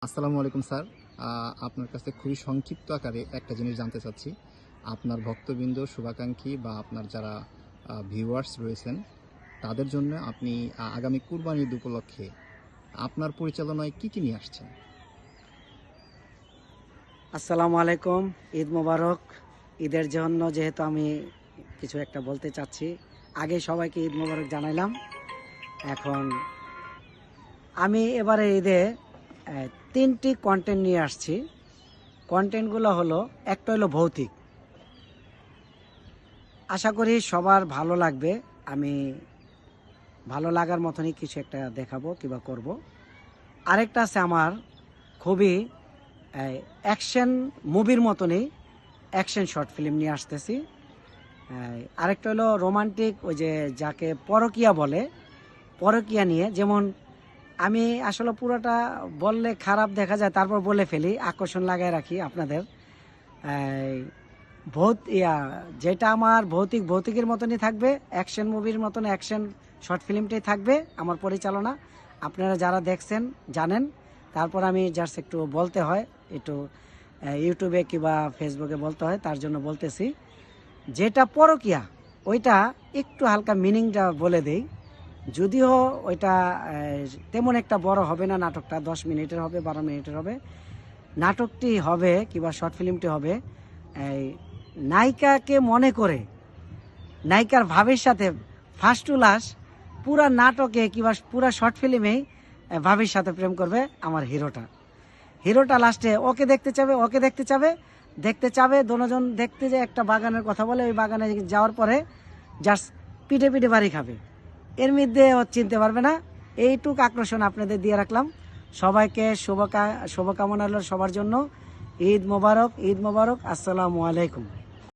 আসসালামু আলাইকুম স্যার। আপনার কাছে খুবই সংক্ষিপ্ত আকারে একটা জিনিস জানতে চাচ্ছি। আপনার ভক্তবৃন্দ, শুভাকাঙ্ক্ষী বা আপনার যারা ভিউয়ার্স রয়েছেন, তাদের জন্য আপনি আগামী কুরবানি ঈদ উপলক্ষে আপনার পরিচালনায় কি নিয়ে আসছেন? আসসালামু আলাইকুম, ঈদ মোবারক। ঈদের জন্য যেহেতু আমি কিছু একটা বলতে চাচ্ছি, আগে সবাইকে ঈদ মোবারক জানাইলাম। এখন আমি এবারে ঈদে তিনটি কন্টেন্ট নিয়ে আসছি। কন্টেন্টগুলো হলো, একটা হলো ভৌতিক, আশা করি সবার ভালো লাগবে। আমি ভালো লাগার মতনই কিছু একটা দেখাবো কিংবা করব। আরেকটা আছে আমার খুবই অ্যাকশন মুভির মতনই অ্যাকশন শর্ট ফিল্ম নিয়ে আসতেছি। আরেকটা হলো রোমান্টিক, ওই যে যাকে পরকিয়া বলে, পরকিয়া নিয়ে। যেমন আমি আসলে পুরোটা বললে খারাপ দেখা যায়, তারপর বলে ফেলি, আকর্ষণ লাগায় রাখি আপনাদের। যেটা আমার ভৌতিকের মতনই থাকবে, অ্যাকশন মুভির মতন অ্যাকশন শর্ট ফিল্মটাই থাকবে আমার পরিচালনা। আপনারা যারা দেখছেন জানেন। তারপর আমি জাস্ট একটু বলতে হয়, একটু ইউটিউবে কিংবা ফেসবুকে বলতে হয়, তার জন্য বলতেছি। যেটা পরকিয়া ওইটা একটু হালকা মিনিংটা বলে দেই। যদিও ওইটা তেমন একটা বড় হবে না, নাটকটা 10 মিনিটের হবে, 12 মিনিটের হবে। নাটকটি হবে কিংবা শর্ট ফিল্মটি হবে নায়িকাকে মনে করে, নায়িকার ভাবের সাথে ফার্স্ট টু লাস্ট পুরা নাটকে কিংবা পুরা শর্ট ফিল্মেই ভাবির সাথে প্রেম করবে আমার হিরোটা লাস্টে ওকে দেখতে চাবে দুজন। দেখতে যে একটা বাগানের কথা বলে, ওই বাগানে যাওয়ার পরে জাস্ট পিঠে বাড়ি খাবে, এর মধ্যে ও চিনতে পারবে না। এইটুক আকর্ষণ আপনাদের দিয়ে রাখলাম। সবাইকে শুভকামনা হলো সবার জন্য। ঈদ মোবারক, আসসালামু আলাইকুম।